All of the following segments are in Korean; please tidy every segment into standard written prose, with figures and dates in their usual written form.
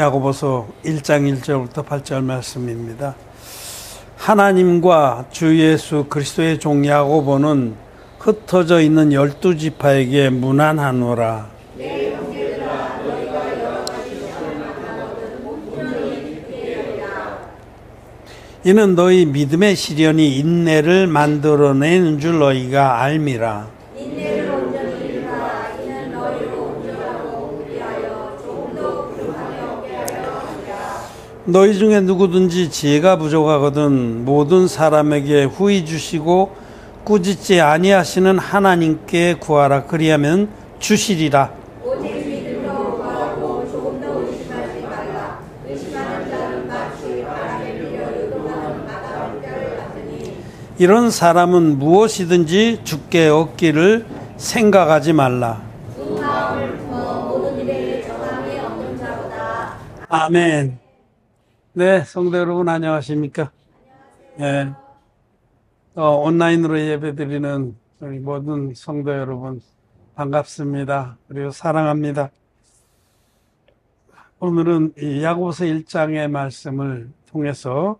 야고보서 1장 1절부터 8절 말씀입니다. 하나님과 주 예수 그리스도의 종 야고보는 흩어져 있는 12지파에게 문안하노라. 내 형제들아, 너희가 여러 가지 시험을 만나거든 온전히 기쁘게 여기라. 이는 너희 믿음의 시련이 인내를 만들어내는 줄 너희가 알미라. 인내를 온전히 이루라. 이는 너희로 온전하고 위하여 조금 더 부족함이 없게 하려 함이라. 너희 중에 누구든지 지혜가 부족하거든 모든 사람에게 후히 주시고 꾸짖지 아니하시는 하나님께 구하라. 그리하면 주시리라. 오직 믿음으로 구하고 조금 더 의심하지 말라. 의심하는 자는 마치 바람에 밀려 요동하는 바다 물결 같으니 이런 사람은 무엇이든지 주께 얻기를 생각하지 말라. 두 마음을 품어 모든 일에 정함이 없는 자보다. 아멘. 네, 성도 여러분 안녕하십니까? 네. 온라인으로 예배드리는 우리 모든 성도 여러분 반갑습니다. 그리고 사랑합니다. 오늘은 이 야고보서 1장의 말씀을 통해서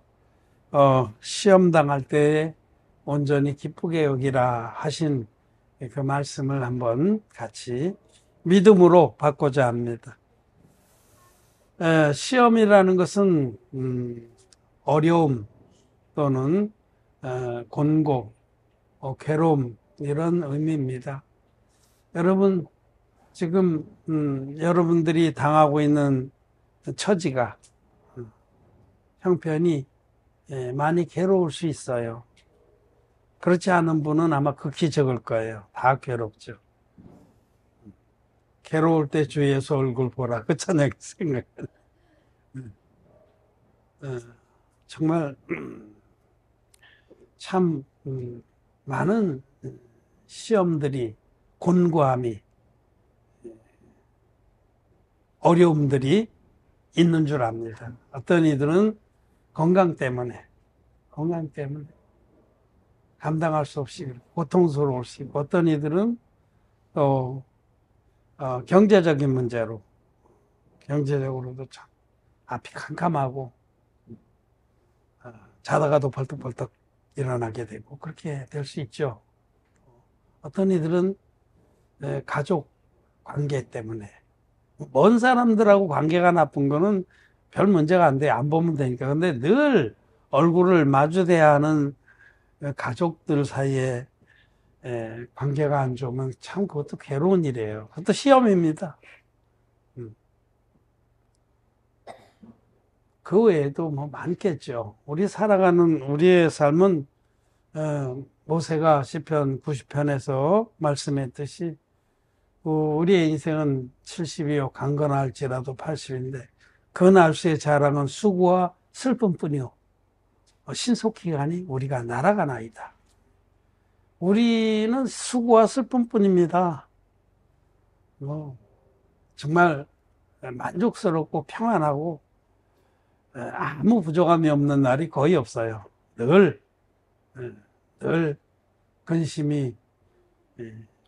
시험 당할 때에 온전히 기쁘게 여기라 하신 그 말씀을 한번 같이 믿음으로 받고자 합니다. 시험이라는 것은 어려움 또는 곤고, 괴로움 이런 의미입니다. 여러분 지금 여러분들이 당하고 있는 처지가 형편이 많이 괴로울 수 있어요. 그렇지 않은 분은 아마 극히 적을 거예요. 다 괴롭죠. 괴로울 때 주 예수 얼굴 보라. 그 찬양 생각해요. 정말 참 많은 시험들이, 곤고함이, 어려움들이 있는 줄 압니다. 어떤 이들은 건강 때문에 감당할 수 없이 고통스러울 수 있고, 어떤 이들은 또 경제적인 문제로, 경제적으로도 참 앞이 캄캄하고 자다가도 벌떡벌떡 일어나게 되고 그렇게 될 수 있죠. 어떤 이들은 가족 관계 때문에, 먼 사람들하고 관계가 나쁜 거는 별 문제가 안 돼. 안 보면 되니까. 근데 늘 얼굴을 마주대야 하는 가족들 사이에 관계가 안 좋으면 참 그것도 괴로운 일이에요. 그것도 시험입니다. 그 외에도 뭐 많겠죠. 우리 살아가는 우리의 삶은 모세가 시편 90편에서 말씀했듯이 우리의 인생은 70이요 강건할지라도 80인데 그 날수의 자랑은 수고와 슬픔뿐이요 신속히 가니 우리가 날아가나이다. 우리는 수고와 슬픔뿐입니다. 정말 만족스럽고 평안하고 아무 부족함이 없는 날이 거의 없어요. 늘 근심이,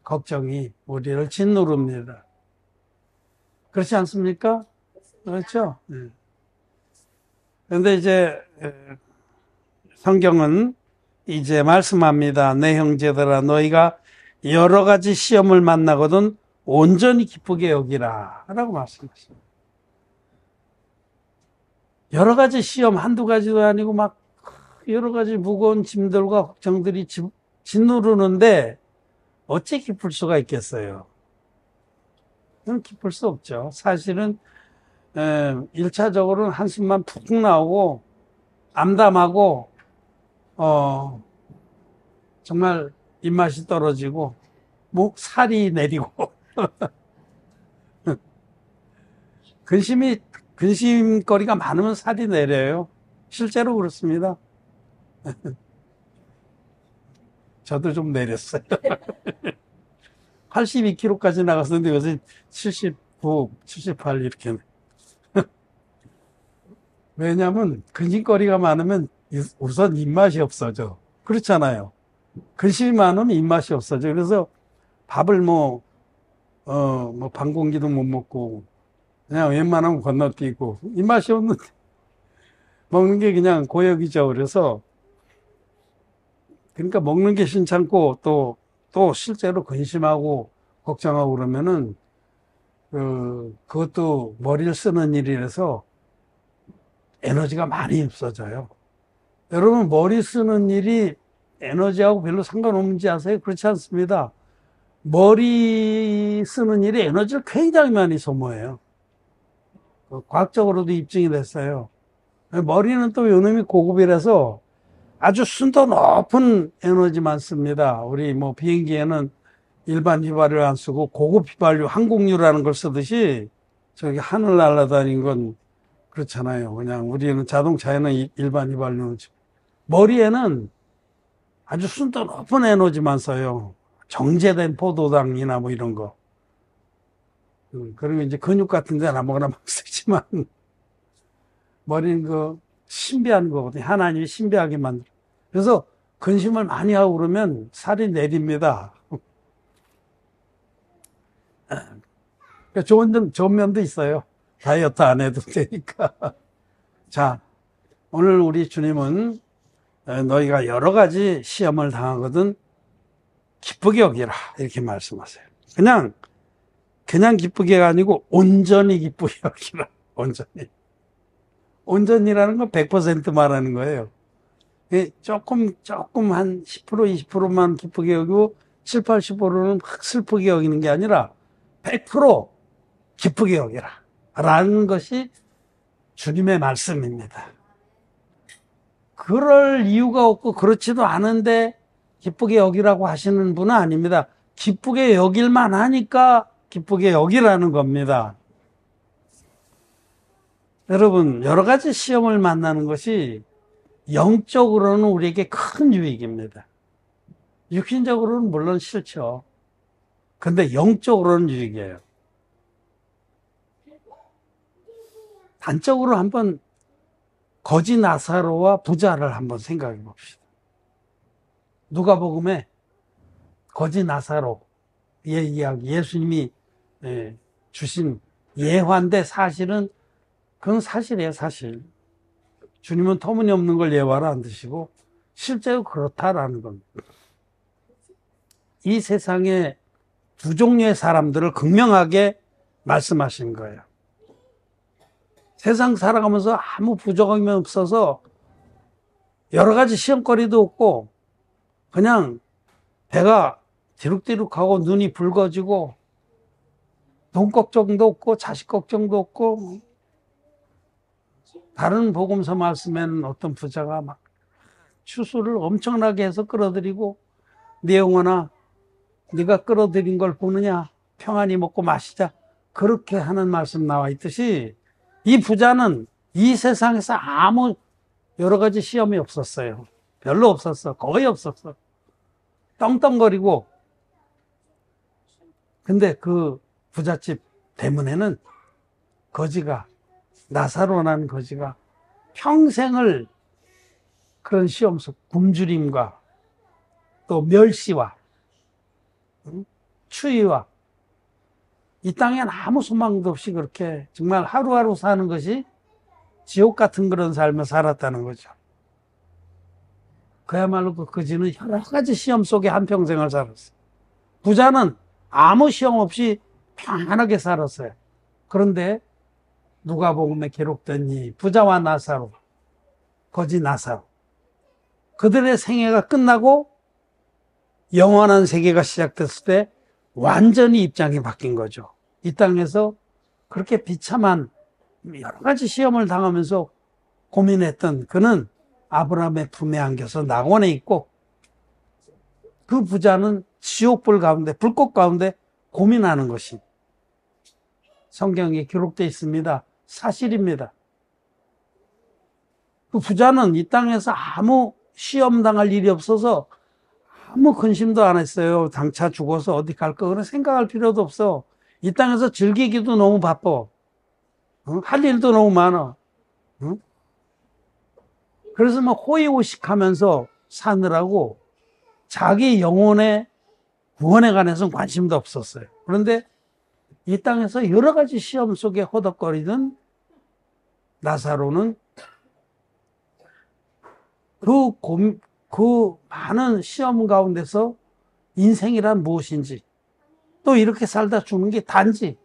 걱정이 우리를 짓누릅니다. 그렇지 않습니까? 그렇죠? 그런데 이제 성경은 이제 말씀합니다. 내 형제들아, 너희가 여러 가지 시험을 만나거든 온전히 기쁘게 여기라 라고 말씀하십니다. 여러 가지 시험 한두 가지도 아니고 막 여러 가지 무거운 짐들과 걱정들이 짓누르는데 어찌 기쁠 수가 있겠어요? 그럼 기쁠 수 없죠. 사실은 1차적으로는 한숨만 푹 나오고 암담하고 정말 입맛이 떨어지고 살이 내리고 근심거리가 많으면 살이 내려요. 실제로 그렇습니다. 저도 좀 내렸어요. 82kg까지 나갔었는데 요새 79, 78 이렇게. 왜냐하면 근심거리가 많으면 우선 입맛이 없어져. 그렇잖아요. 근심이 많으면 입맛이 없어져. 그래서 밥을 반 공기도 못 먹고 그냥 웬만하면 건너뛰고 입맛이 없는데 먹는 게 그냥 고역이죠. 그래서 그러니까 먹는 게 신찮고 또 실제로 근심하고 걱정하고 그러면은 그것도 머리를 쓰는 일이라서 에너지가 많이 없어져요. 여러분 머리 쓰는 일이 에너지하고 별로 상관없는지 아세요? 그렇지 않습니다. 머리 쓰는 일이 에너지를 굉장히 많이 소모해요. 과학적으로도 입증이 됐어요. 머리는 또 요놈이 고급이라서 아주 순도 높은 에너지만 씁니다. 우리 뭐 비행기에는 일반 휘발유 안 쓰고 고급 휘발유, 항공유라는 걸 쓰듯이 저기 하늘 날아다니는 건 그렇잖아요. 그냥 우리는 자동차에는 일반 휘발유는 머리에는 아주 순도 높은 에너지만 써요. 정제된 포도당이나 뭐 이런 거. 그리고 이제 근육 같은 데는 아무거나 막 쓰지만 머리는 그 신비한 거거든요. 하나님이 신비하게 만들어. 그래서 근심을 많이 하고 그러면 살이 내립니다. 좋은 면도 있어요. 다이어트 안 해도 되니까. 자, 오늘 우리 주님은 너희가 여러 가지 시험을 당하거든 기쁘게 여기라 이렇게 말씀하세요. 그냥 기쁘게가 아니고 온전히 기쁘게 여기라. 온전히. 온전이라는 건 100% 말하는 거예요. 조금 한 10%, 20%만 기쁘게 여기고 7, 80%는 확 슬프게 여기는 게 아니라 100% 기쁘게 여기라. 라는 것이 주님의 말씀입니다. 그럴 이유가 없고 그렇지도 않은데 기쁘게 여기라고 하시는 분은 아닙니다. 기쁘게 여길만 하니까 기쁘게 여기라는 겁니다. 여러분, 여러 가지 시험을 만나는 것이 영적으로는 우리에게 큰 유익입니다. 육신적으로는 물론 싫죠. 근데 영적으로는 유익이에요. 단적으로 한번 거지 나사로와 부자를 한번 생각해 봅시다. 누가복음에 거지 나사로의 이야기, 예수님이 주신 예화인데 사실은 그건 사실이에요, 사실. 주님은 터무니없는 걸 예화로 안 드시고 실제로 그렇다라는 겁니다. 이 세상에 두 종류의 사람들을 극명하게 말씀하신 거예요. 세상 살아가면서 아무 부족함이 없어서 여러 가지 시험거리도 없고 그냥 배가 디룩디룩하고 눈이 붉어지고 돈 걱정도 없고 자식 걱정도 없고 다른 복음서 말씀에는 어떤 부자가 막 추수를 엄청나게 해서 끌어들이고 네 영혼아 네가 끌어들인 걸 보느냐 평안히 먹고 마시자 그렇게 하는 말씀 나와 있듯이 이 부자는 이 세상에서 아무 여러 가지 시험이 없었어요. 별로 없었어. 거의 없었어. 떵떵거리고 근데 그 부잣집 대문에는 거지가 나사로라는 거지가 평생을 그런 시험 속 굶주림과 또 멸시와 추위와 이 땅엔 아무 소망도 없이 그렇게 정말 하루하루 사는 것이 지옥 같은 그런 삶을 살았다는 거죠. 그야말로 그 거지는 여러 가지 시험 속에 한평생을 살았어요. 부자는 아무 시험 없이 편안하게 살았어요. 그런데 누가복음에 기록된 이 부자와 나사로, 거지 나사로, 그들의 생애가 끝나고 영원한 세계가 시작됐을 때 완전히 입장이 바뀐 거죠. 이 땅에서 그렇게 비참한 여러 가지 시험을 당하면서 고민했던 그는 아브라함의 품에 안겨서 낙원에 있고 그 부자는 지옥불 가운데, 불꽃 가운데 고민하는 것이 성경에 기록되어 있습니다. 사실입니다. 그 부자는 이 땅에서 아무 시험 당할 일이 없어서 아무 근심도 안 했어요. 당차 죽어서 어디 갈 거 그런 생각할 필요도 없어. 이 땅에서 즐기기도 너무 바빠. 할 일도 너무 많아. 그래서 막 호의호식하면서 사느라고 자기 영혼의 구원에 관해서는 관심도 없었어요. 그런데 이 땅에서 여러 가지 시험 속에 허덕거리던 나사로는 그 많은 시험 가운데서 인생이란 무엇인지, 또 이렇게 살다 죽는 게 단지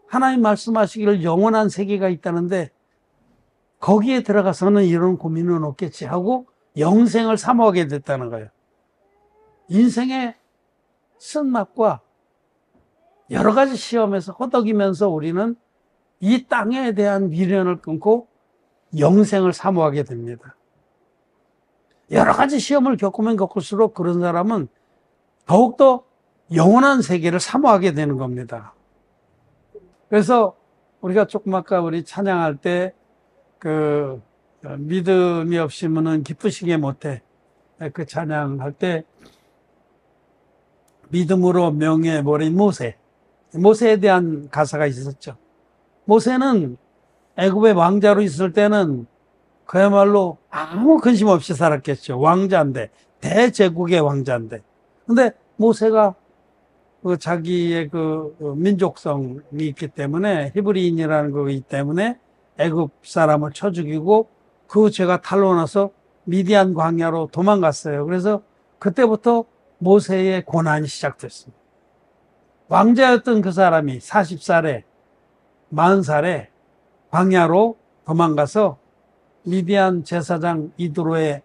하나님 말씀하시기를 영원한 세계가 있다는데 거기에 들어가서는 이런 고민은 없겠지 하고 영생을 사모하게 됐다는 거예요. 인생의 쓴맛과 여러 가지 시험에서 허덕이면서 우리는 이 땅에 대한 미련을 끊고 영생을 사모하게 됩니다. 여러 가지 시험을 겪으면 겪을수록 그런 사람은 더욱더 영원한 세계를 사모하게 되는 겁니다. 그래서 우리가 조금 아까 우리 찬양할 때 믿음이 없으면은 기쁘시게 못해. 그 찬양할 때 믿음으로 명예 모인 모세에 대한 가사가 있었죠. 모세는 애굽의 왕자로 있을 때는 그야말로 아무 근심 없이 살았겠죠. 왕자인데, 대제국의 왕자인데. 근데 모세가 자기의 민족성이 있기 때문에, 히브리인이라는 거기 때문에 애굽 사람을 쳐 죽이고 그 죄가 탄로나서 미디안 광야로 도망갔어요. 그래서 그때부터 모세의 고난이 시작됐습니다. 왕자였던 그 사람이 40살에 40살에 광야로 도망가서 미디안 제사장 이드로의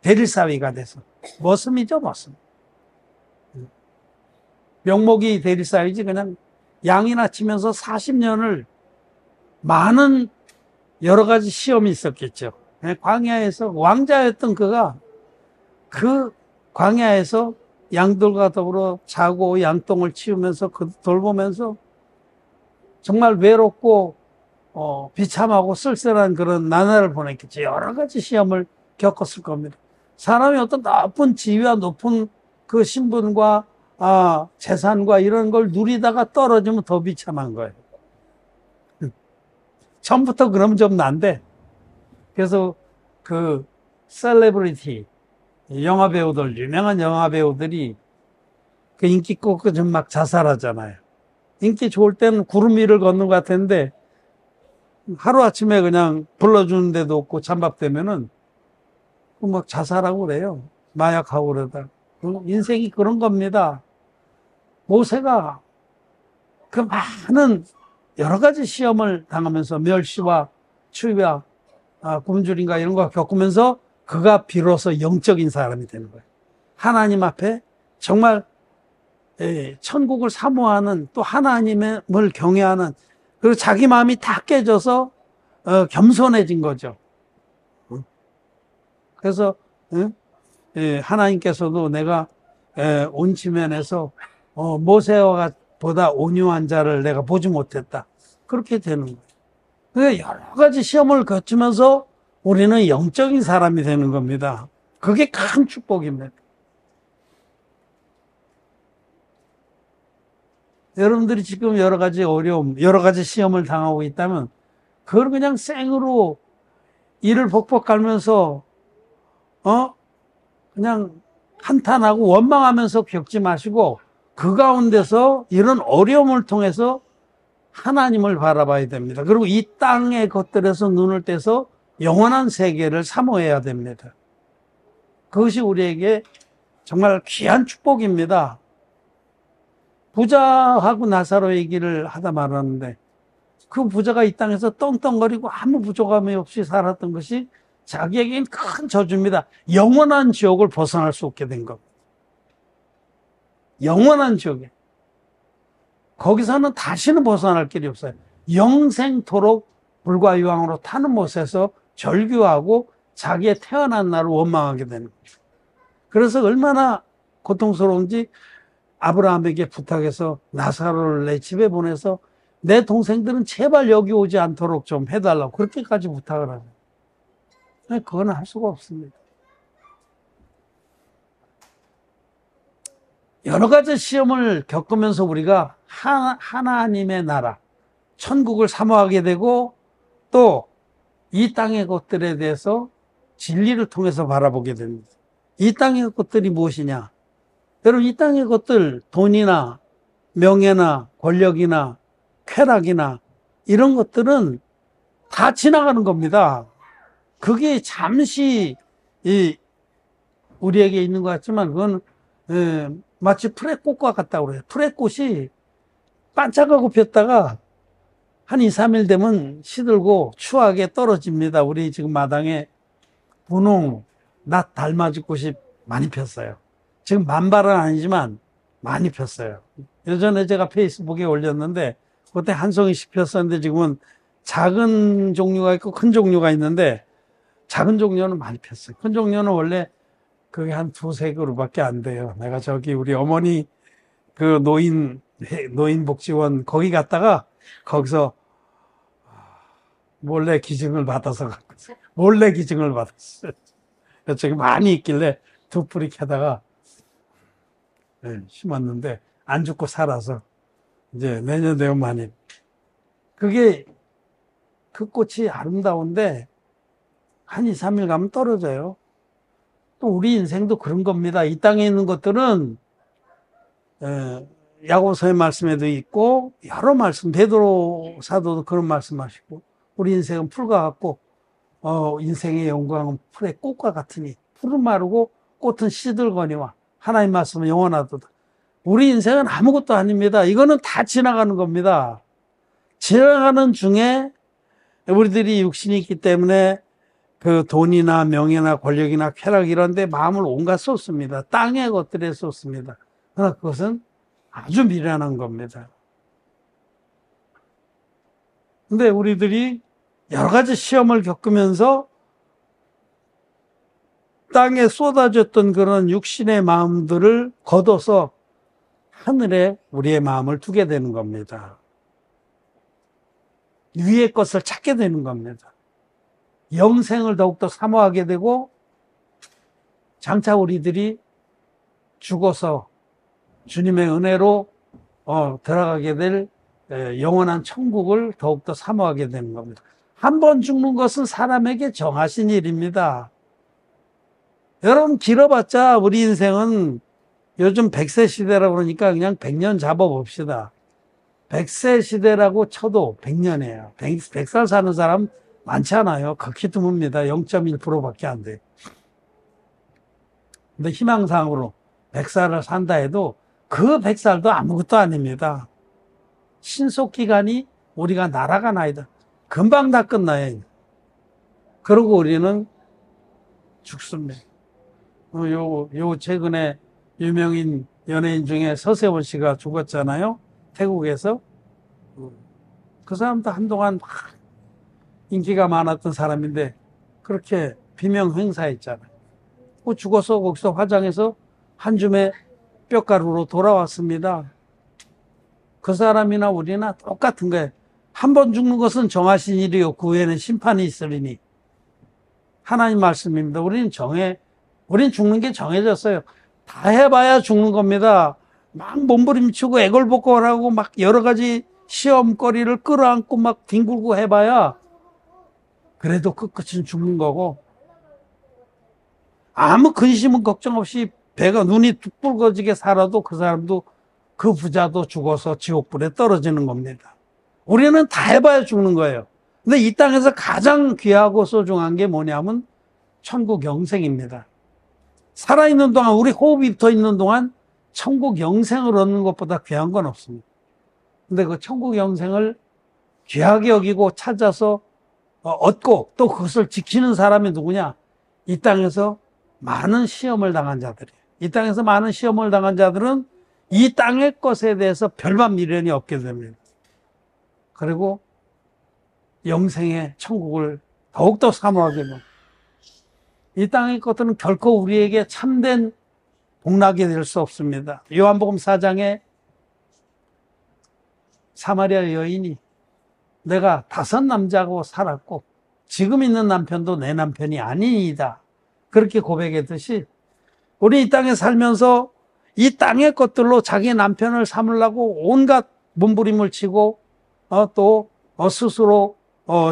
대릴사위가 돼서 머슴이죠, 머슴. 명목이 대릴사위지 그냥 양이나 치면서 40년을 많은 여러 가지 시험이 있었겠죠. 광야에서 왕자였던 그가 그 광야에서 양들과 더불어 자고 양똥을 치우면서 돌보면서 정말 외롭고 비참하고 쓸쓸한 그런 나날을 보냈겠죠. 여러 가지 시험을 겪었을 겁니다. 사람이 어떤 높은 지위와 높은 그 신분과 재산과 이런 걸 누리다가 떨어지면 더 비참한 거예요. 처음부터 그러면 좀 난데. 그래서 그 셀레브리티 영화 배우들, 유명한 영화 배우들이 그 인기 꺾고 좀 막 자살하잖아요. 인기 좋을 때는 구름 위를 걷는 것 같은데 하루아침에 그냥 불러주는 데도 없고 잠밥되면은 막 자살하고 그래요. 마약하고 그러다. 인생이 그런 겁니다. 모세가 그 많은 여러 가지 시험을 당하면서 멸시와 추위와 굶주림과 이런 거 겪으면서 그가 비로소 영적인 사람이 되는 거예요. 하나님 앞에 정말 천국을 사모하는, 또 하나님을 경외하는, 그리고 자기 마음이 다 깨져서 겸손해진 거죠. 그래서 하나님께서도 내가 온 지면에서 모세와 보다 온유한 자를 내가 보지 못했다. 그렇게 되는 거예요. 그러니까 여러 가지 시험을 거치면서 우리는 영적인 사람이 되는 겁니다. 그게 큰 축복입니다. 여러분들이 지금 여러 가지 어려움, 여러 가지 시험을 당하고 있다면 그걸 그냥 생으로 이를 복복 갈면서 그냥 한탄하고 원망하면서 겪지 마시고 그 가운데서 이런 어려움을 통해서 하나님을 바라봐야 됩니다. 그리고 이 땅의 것들에서 눈을 떼서 영원한 세계를 사모해야 됩니다. 그것이 우리에게 정말 귀한 축복입니다. 부자하고 나사로 얘기를 하다 말았는데 그 부자가 이 땅에서 떵떵거리고 아무 부족함이 없이 살았던 것이 자기에게는 큰 저주입니다. 영원한 지옥을 벗어날 수 없게 된 겁니다. 영원한 지옥에. 거기서는 다시는 벗어날 길이 없어요. 영생토록 불과 유황으로 타는 못에서 절규하고 자기의 태어난 날을 원망하게 되는 거죠. 그래서 얼마나 고통스러운지 아브라함에게 부탁해서 나사로를 내 집에 보내서 내 동생들은 제발 여기 오지 않도록 좀 해달라고 그렇게까지 부탁을 하죠. 그건 할 수가 없습니다. 여러 가지 시험을 겪으면서 우리가 하나님의 나라, 천국을 사모하게 되고 또 이 땅의 것들에 대해서 진리를 통해서 바라보게 됩니다. 이 땅의 것들이 무엇이냐? 여러분, 이 땅의 것들, 돈이나 명예나 권력이나 쾌락이나 이런 것들은 다 지나가는 겁니다. 그게 잠시 우리에게 있는 것 같지만 그건 마치 풀의 꽃과 같다고 그래요. 풀의 꽃이 반짝하고 폈다가 한 2, 3일 되면 시들고 추하게 떨어집니다. 우리 지금 마당에 분홍, 낫 달맞이 꽃이 많이 폈어요. 지금 만발은 아니지만 많이 폈어요. 예전에 제가 페이스북에 올렸는데 그때 한 송이씩 폈었는데 지금은 작은 종류가 있고 큰 종류가 있는데 작은 종류는 많이 폈어요. 큰 종류는 원래 그게 한 두세 그루밖에 안 돼요. 내가 저기 우리 어머니 그 노인복지원 거기 갔다가 거기서 몰래 기증을 받아서 몰래 기증을 받았어요. 저기 많이 있길래 두 뿌리 캐다가 심었는데 안 죽고 살아서 이제 내년 되면 많이. 그게 그 꽃이 아름다운데 한 2, 3일 가면 떨어져요. 또 우리 인생도 그런 겁니다. 이 땅에 있는 것들은 야고보서의 말씀에도 있고 여러 말씀, 베드로 사도도 그런 말씀하시고 우리 인생은 풀과 같고 인생의 영광은 풀의 꽃과 같으니 풀은 마르고 꽃은 시들거니와 하나님 말씀은 영원하도다. 우리 인생은 아무것도 아닙니다. 이거는 다 지나가는 겁니다. 지나가는 중에 우리들이 육신이 있기 때문에 그 돈이나 명예나 권력이나 쾌락 이런 데 마음을 온갖 쏟습니다. 땅의 것들에 쏟습니다. 그러나 그것은 아주 미련한 겁니다. 근데 우리들이 여러 가지 시험을 겪으면서 땅에 쏟아졌던 그런 육신의 마음들을 걷어서 하늘에 우리의 마음을 두게 되는 겁니다. 위의 것을 찾게 되는 겁니다. 영생을 더욱더 사모하게 되고 장차 우리들이 죽어서 주님의 은혜로 들어가게 될 영원한 천국을 더욱더 사모하게 되는 겁니다. 한 번 죽는 것은 사람에게 정하신 일입니다. 여러분 길어봤자 우리 인생은 요즘 100세 시대라고 그러니까 그냥 100년 잡아봅시다. 100세 시대라고 쳐도 100년이에요. 100살 사는 사람 많지 않아요. 극히 드뭅니다. 0.1%밖에 안 돼요. 근데 희망상으로 100살을 산다 해도 그 100살도 아무것도 아닙니다. 신속기간이 우리가 날아가 나이다. 금방 다 끝나요. 그러고 우리는 죽습니다. 요 최근에 유명인 연예인 중에 서세원 씨가 죽었잖아요. 태국에서. 그 사람도 한동안 막 인기가 많았던 사람인데 그렇게 비명 행사했잖아요. 죽어서 거기서 화장해서 한 줌의 뼈가루로 돌아왔습니다. 그 사람이나 우리나 똑같은 거예요. 한 번 죽는 것은 정하신 일이요 그 후에는 심판이 있으리니. 하나님 말씀입니다. 우리는 죽는 게 정해졌어요. 다 해봐야 죽는 겁니다. 막 몸부림치고 애걸복걸하고 막 여러 가지 시험거리를 끌어안고 막 뒹굴고 해봐야 그래도 끝끝은 죽는 거고, 아무 근심은 걱정 없이 배가 눈이 뚝 붉어지게 살아도 그 사람도 그 부자도 죽어서 지옥불에 떨어지는 겁니다. 우리는 다 해봐야 죽는 거예요. 근데 이 땅에서 가장 귀하고 소중한 게 뭐냐면 천국 영생입니다. 살아있는 동안, 우리 호흡이 붙어 있는 동안 천국 영생을 얻는 것보다 귀한 건 없습니다. 근데 그 천국 영생을 귀하게 여기고 찾아서 얻고 또 그것을 지키는 사람이 누구냐? 이 땅에서 많은 시험을 당한 자들이에요. 이 땅에서 많은 시험을 당한 자들은 이 땅의 것에 대해서 별반 미련이 없게 됩니다. 그리고 영생의 천국을 더욱더 사모하게 됩니다. 이 땅의 것들은 결코 우리에게 참된 복락이 될 수 없습니다. 요한복음 4장에 사마리아 여인이 내가 5 남자하고 살았고 지금 있는 남편도 내 남편이 아니이다. 그렇게 고백했듯이 우리 이 땅에 살면서 이 땅의 것들로 자기 남편을 삼으려고 온갖 몸부림을 치고 또 스스로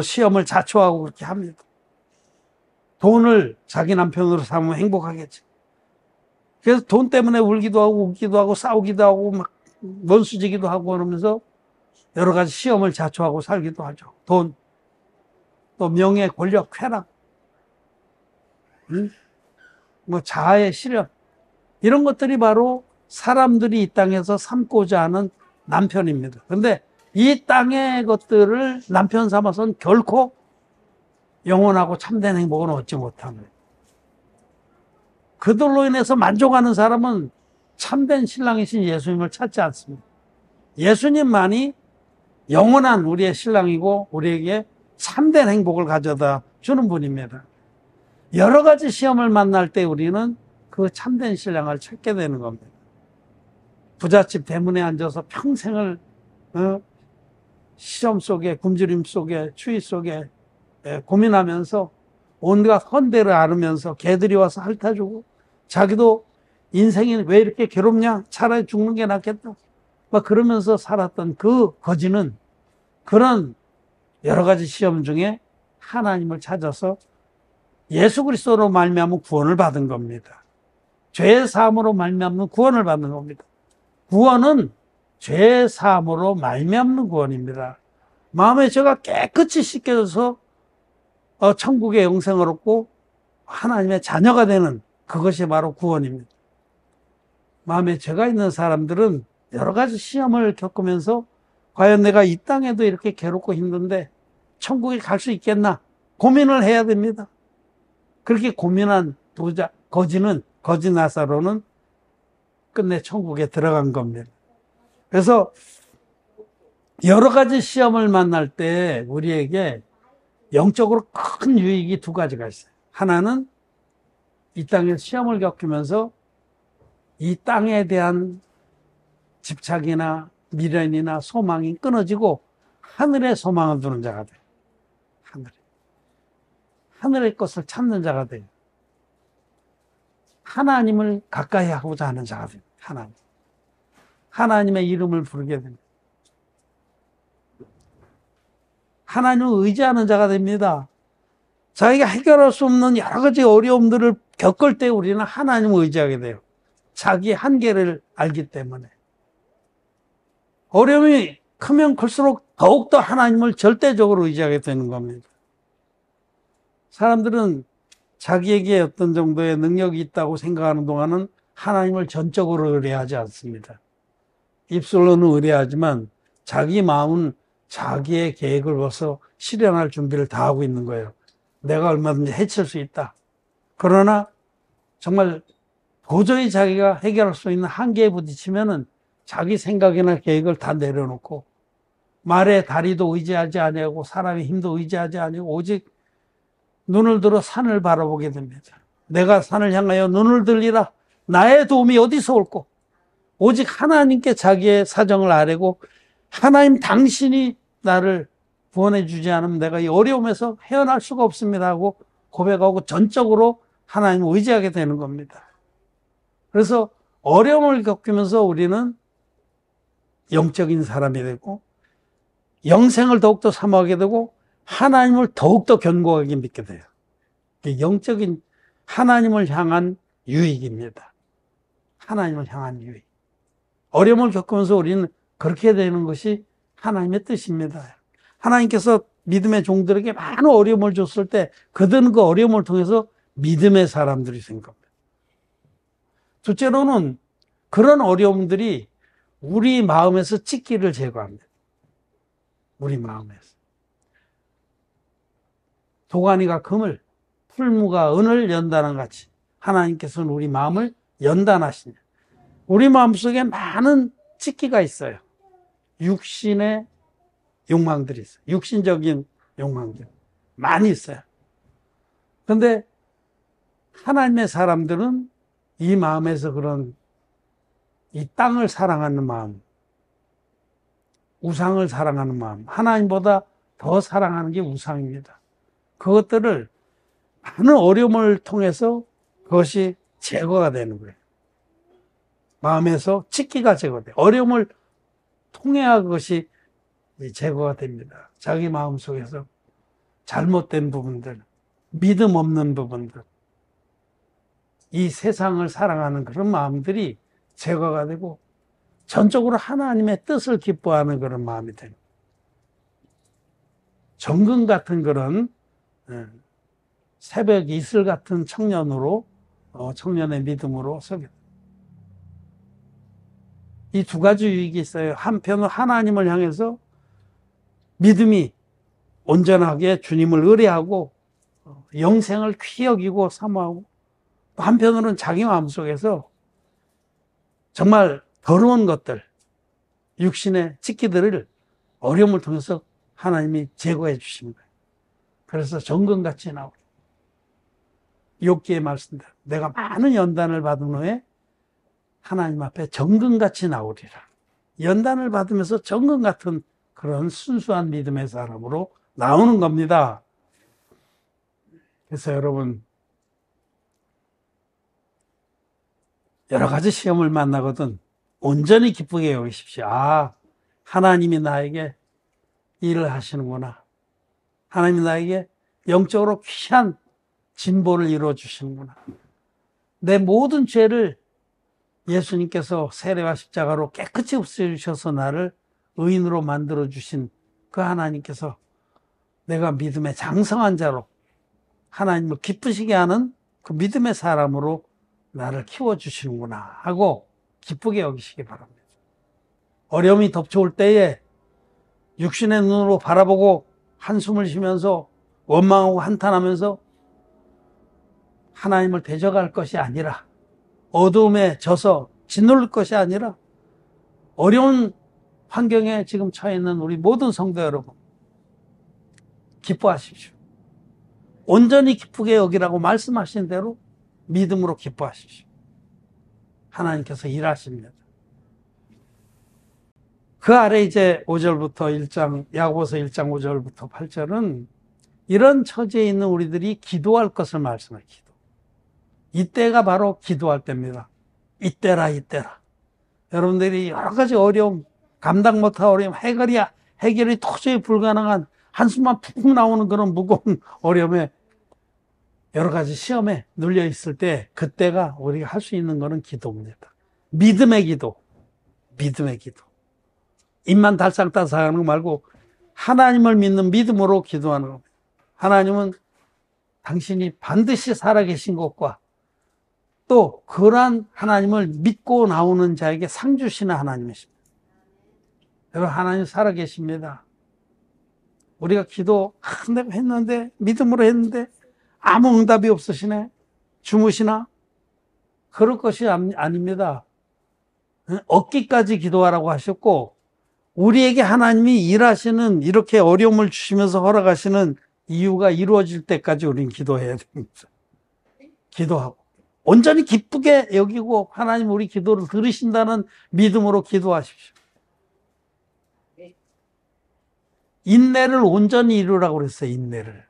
시험을 자초하고 그렇게 합니다. 돈을 자기 남편으로 삼으면 행복하겠지. 그래서 돈 때문에 울기도 하고 웃기도 하고 싸우기도 하고 막 원수지기도 하고 그러면서 여러 가지 시험을 자초하고 살기도 하죠. 돈, 또 명예, 권력, 쾌락, 뭐 자아의 실현, 이런 것들이 바로 사람들이 이 땅에서 삼고자 하는 남편입니다. 그런데 이 땅의 것들을 남편 삼아서는 결코 영원하고 참된 행복은 얻지 못합니다. 그들로 인해서 만족하는 사람은 참된 신랑이신 예수님을 찾지 않습니다. 예수님만이 영원한 우리의 신랑이고 우리에게 참된 행복을 가져다 주는 분입니다. 여러 가지 시험을 만날 때 우리는 그 참된 신랑을 찾게 되는 겁니다. 부잣집 대문에 앉아서 평생을 시험 속에, 굶주림 속에, 추위 속에 고민하면서 온갖 헌대를 앓으면서 개들이 와서 핥아주고, 자기도 인생이 왜 이렇게 괴롭냐? 차라리 죽는 게 낫겠다. 막 그러면서 살았던 그 거지는 그런 여러 가지 시험 중에 하나님을 찾아서 예수 그리스도로 말미암은 구원을 받은 겁니다. 죄 사함으로 말미암는 구원을 받는 겁니다. 구원은 죄 사함으로 말미암는 구원입니다. 마음의 죄가 깨끗이 씻겨져서 천국의 영생을 얻고 하나님의 자녀가 되는 그것이 바로 구원입니다. 마음에 죄가 있는 사람들은 여러 가지 시험을 겪으면서 과연 내가 이 땅에도 이렇게 괴롭고 힘든데 천국에 갈 수 있겠나 고민을 해야 됩니다. 그렇게 고민한 거지 나사로는 끝내 천국에 들어간 겁니다. 그래서 여러 가지 시험을 만날 때 우리에게 영적으로 큰 유익이 두 가지가 있어요. 하나는 이 땅에 시험을 겪으면서 이 땅에 대한 집착이나 미련이나 소망이 끊어지고 하늘의 소망을 두는 자가 돼요. 하늘의 것을 찾는 자가 돼요. 하나님을 가까이 하고자 하는 자가 돼요. 하나님의 이름을 부르게 됩니다. 하나님을 의지하는 자가 됩니다. 자기가 해결할 수 없는 여러 가지 어려움들을 겪을 때 우리는 하나님을 의지하게 돼요. 자기 한계를 알기 때문에. 어려움이 크면 클수록 더욱더 하나님을 절대적으로 의지하게 되는 겁니다. 사람들은 자기에게 어떤 정도의 능력이 있다고 생각하는 동안은 하나님을 전적으로 의뢰하지 않습니다. 입술로는 의뢰하지만 자기 마음은 자기의 계획을 벌써 실현할 준비를 다 하고 있는 거예요. 내가 얼마든지 해칠 수 있다. 그러나 정말 도저히 자기가 해결할 수 있는 한계에 부딪히면은 자기 생각이나 계획을 다 내려놓고 말의 다리도 의지하지 아니하고 사람의 힘도 의지하지 아니하고 오직 눈을 들어 산을 바라보게 됩니다. 내가 산을 향하여 눈을 들리라. 나의 도움이 어디서 올꼬? 오직 하나님께 자기의 사정을 아뢰고 하나님 당신이 나를 구원해 주지 않으면 내가 이 어려움에서 헤어날 수가 없습니다 하고 고백하고 전적으로 하나님을 의지하게 되는 겁니다. 그래서 어려움을 겪으면서 우리는 영적인 사람이 되고 영생을 더욱더 사모하게 되고 하나님을 더욱더 견고하게 믿게 돼요. 영적인 하나님을 향한 유익입니다. 하나님을 향한 유익. 어려움을 겪으면서 우리는 그렇게 되는 것이 하나님의 뜻입니다. 하나님께서 믿음의 종들에게 많은 어려움을 줬을 때 그들은 그 어려움을 통해서 믿음의 사람들이 된 겁니다. 둘째로는 그런 어려움들이 우리 마음에서 찢기를 제거합니다. 우리 마음에서. 도가니가 금을, 풀무가 은을 연단한 같이 하나님께서는 우리 마음을 연단하시냐. 우리 마음속에 많은 찢기가 있어요. 육신의 욕망들이 있어요. 육신적인 욕망들 많이 있어요. 그런데 하나님의 사람들은 이 마음에서 그런 이 땅을 사랑하는 마음, 우상을 사랑하는 마음, 하나님보다 더 사랑하는 게 우상입니다. 그것들을 많은 어려움을 통해서 그것이 제거가 되는 거예요. 마음에서 찢기가 제거돼요. 어려움을 통해야 그것이 제거가 됩니다. 자기 마음속에서 잘못된 부분들, 믿음 없는 부분들, 이 세상을 사랑하는 그런 마음들이 제거가 되고 전적으로 하나님의 뜻을 기뻐하는 그런 마음이 됩니다. 정금 같은 그런 새벽 이슬 같은 청년으로 청년의 믿음으로 서게 됩니다. 이 두 가지 유익이 있어요. 한편은 하나님을 향해서 믿음이 온전하게 주님을 의뢰하고 영생을 귀히 여기고 사모하고, 한편으로는 자기 마음속에서 정말 더러운 것들, 육신의 찌기들을 어려움을 통해서 하나님이 제거해 주시는 거예요. 그래서 정금같이 나오고, 욥기의 말씀대로 내가 많은 연단을 받은 후에 하나님 앞에 정금같이 나오리라. 연단을 받으면서 정금 같은 그런 순수한 믿음의 사람으로 나오는 겁니다. 그래서 여러분, 여러 가지 시험을 만나거든 온전히 기쁘게 여기십시오. 아, 하나님이 나에게 일을 하시는구나. 하나님이 나에게 영적으로 귀한 진보를 이루어 주시는구나. 내 모든 죄를 예수님께서 세례와 십자가로 깨끗이 없애주셔서 나를 의인으로 만들어 주신 그 하나님께서 내가 믿음의 장성한 자로 하나님을 기쁘시게 하는 그 믿음의 사람으로 나를 키워주시는구나 하고 기쁘게 여기시기 바랍니다. 어려움이 덮쳐올 때에 육신의 눈으로 바라보고 한숨을 쉬면서 원망하고 한탄하면서 하나님을 대적할 것이 아니라, 어두움에 져서 짓누를 것이 아니라, 어려운 환경에 지금 처해 있는 우리 모든 성도 여러분, 기뻐하십시오. 온전히 기쁘게 여기라고 말씀하신 대로 믿음으로 기뻐하십시오. 하나님께서 일하십니다. 그 아래 이제 5절부터 야고보서 1장 5절부터 8절은 이런 처지에 있는 우리들이 기도할 것을 말씀해요. 기도. 이때가 바로 기도할 때입니다. 이때라. 여러분들이 여러 가지 어려움, 감당 못할 어려움, 해결이 도저히 불가능한, 한숨만 푹 나오는 그런 무거운 어려움에, 여러 가지 시험에 눌려 있을 때, 그때가 우리가 할 수 있는 거는 기도입니다. 믿음의 기도. 입만 달싹달싹하는 거 말고 하나님을 믿는 믿음으로 기도하는 겁니다. 하나님은 당신이 반드시 살아계신 것과 또 그러한 하나님을 믿고 나오는 자에게 상 주시는 하나님이십니다. 여러분, 하나님 살아계십니다. 우리가 기도 내가 했는데, 믿음으로 했는데 아무 응답이 없으시네, 주무시나? 그럴 것이 아닙니다. 얻기까지 기도하라고 하셨고, 우리에게 하나님이 일하시는, 이렇게 어려움을 주시면서 허락하시는 이유가 이루어질 때까지 우리는 기도해야 됩니다. 기도하고 온전히 기쁘게 여기고 하나님 우리 기도를 들으신다는 믿음으로 기도하십시오. 인내를 온전히 이루라고 그랬어요. 인내를.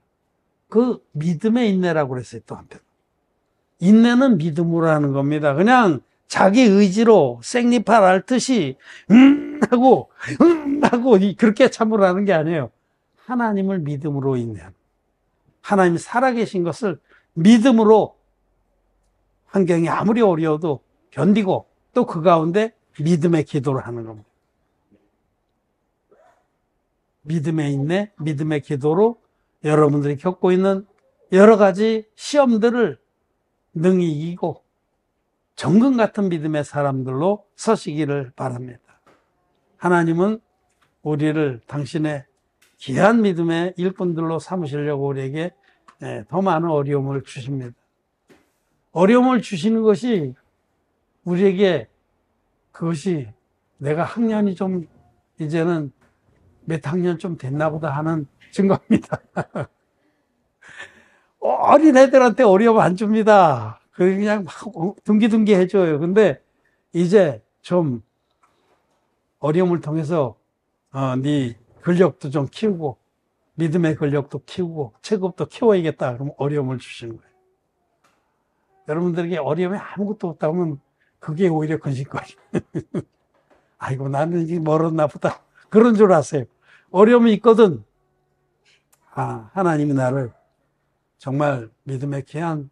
그 믿음의 인내라고 그랬어요. 또 한편, 인내는 믿음으로 하는 겁니다. 그냥 자기 의지로 생리판 앓듯이 하고 그렇게 참으라는 게 아니에요. 하나님을 믿음으로 인내하는, 하나님이 살아계신 것을 믿음으로 환경이 아무리 어려워도 견디고 또 그 가운데 믿음의 기도를 하는 겁니다. 믿음의 인내, 믿음의 기도로 여러분들이 겪고 있는 여러 가지 시험들을 능히 이기고 정금 같은 믿음의 사람들로 서시기를 바랍니다. 하나님은 우리를 당신의 귀한 믿음의 일꾼들로 삼으시려고 우리에게 더 많은 어려움을 주십니다. 어려움을 주시는 것이 우리에게, 그것이 내가 학년이 좀 이제는 몇 학년 좀 됐나 보다 하는 증거입니다. 어린 애들한테 어려움 안 줍니다. 그냥 막 둥기둥기 해줘요. 근데 이제 좀 어려움을 통해서 네 근력도 좀 키우고 믿음의 근력도 키우고 체급도 키워야겠다. 그럼 어려움을 주시는 거예요. 여러분들에게 어려움이 아무것도 없다면 그게 오히려 근심거리예요. 아이고, 나는 이제 멀었나 보다, 그런 줄 아세요. 어려움이 있거든. 하나님이 나를 정말 믿음의 귀한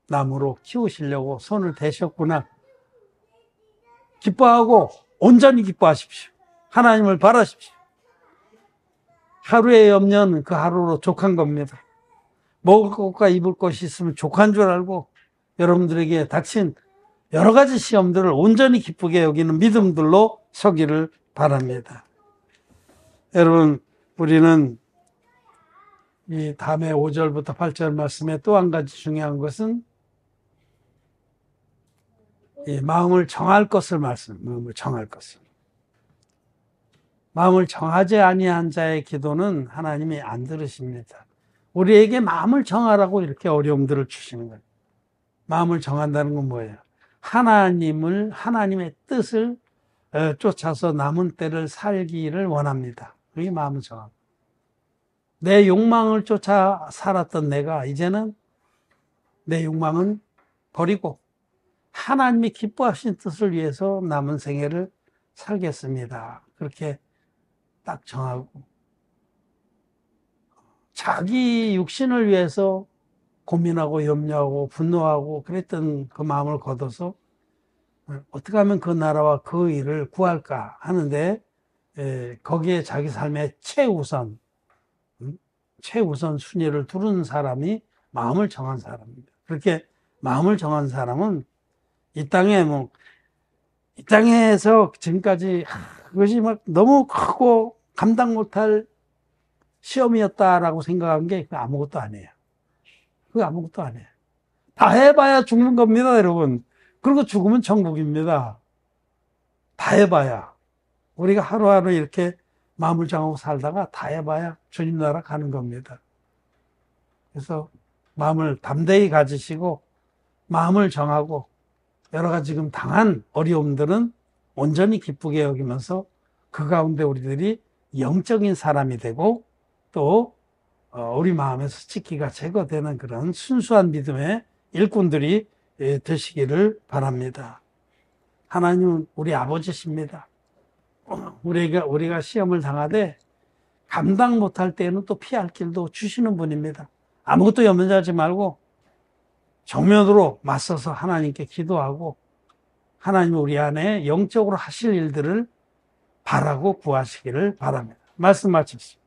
나무로 키우시려고 손을 대셨구나. 기뻐하고 온전히 기뻐하십시오. 하나님을 바라십시오. 하루의 염려는 그 하루로 족한 겁니다. 먹을 것과 입을 것이 있으면 족한 줄 알고 여러분들에게 닥친 여러 가지 시험들을 온전히 기쁘게 여기는 믿음들로 서기를 바랍니다. 여러분, 우리는 이 다음에 5절부터 8절 말씀에 또 한 가지 중요한 것은 이 마음을 정할 것을 마음을 정할 것을. 마음을 정하지 아니한 자의 기도는 하나님이 안 들으십니다. 우리에게 마음을 정하라고 이렇게 어려움들을 주시는 거예요. 마음을 정한다는 건 뭐예요? 하나님의 뜻을 쫓아서 남은 때를 살기를 원합니다. 그게 마음을 정합니다. 내 욕망을 쫓아 살았던 내가 이제는 내 욕망은 버리고 하나님이 기뻐하신 뜻을 위해서 남은 생애를 살겠습니다. 그렇게 딱 정하고 자기 육신을 위해서 고민하고 염려하고 분노하고 그랬던 그 마음을 걷어서 어떻게 하면 그 나라와 그 일을 구할까 하는데 거기에 자기 삶의 최우선 순위를 두른 사람이 마음을 정한 사람입니다. 그렇게 마음을 정한 사람은 이 땅에서 지금까지 그것이 막 너무 크고 감당 못할 시험이었다라고 생각한 게 아무것도 아니에요. 그거 아무것도 아니에요. 다 해봐야 죽는 겁니다, 여러분. 그리고 죽으면 천국입니다. 다 해봐야. 우리가 하루하루 이렇게 마음을 정하고 살다가 다 해봐야 주님 나라 가는 겁니다. 그래서 마음을 담대히 가지시고 마음을 정하고 여러 가지 지금 당한 어려움들은 온전히 기쁘게 여기면서 그 가운데 우리들이 영적인 사람이 되고 또 우리 마음에서 찢기가 제거되는 그런 순수한 믿음의 일꾼들이 되시기를 바랍니다. 하나님은 우리 아버지십니다. 우리가 시험을 당하되 감당 못할 때에는 또 피할 길도 주시는 분입니다. 아무것도 염려하지 말고 정면으로 맞서서 하나님께 기도하고 하나님 우리 안에 영적으로 하실 일들을 바라고 구하시기를 바랍니다. 말씀 마칩시다.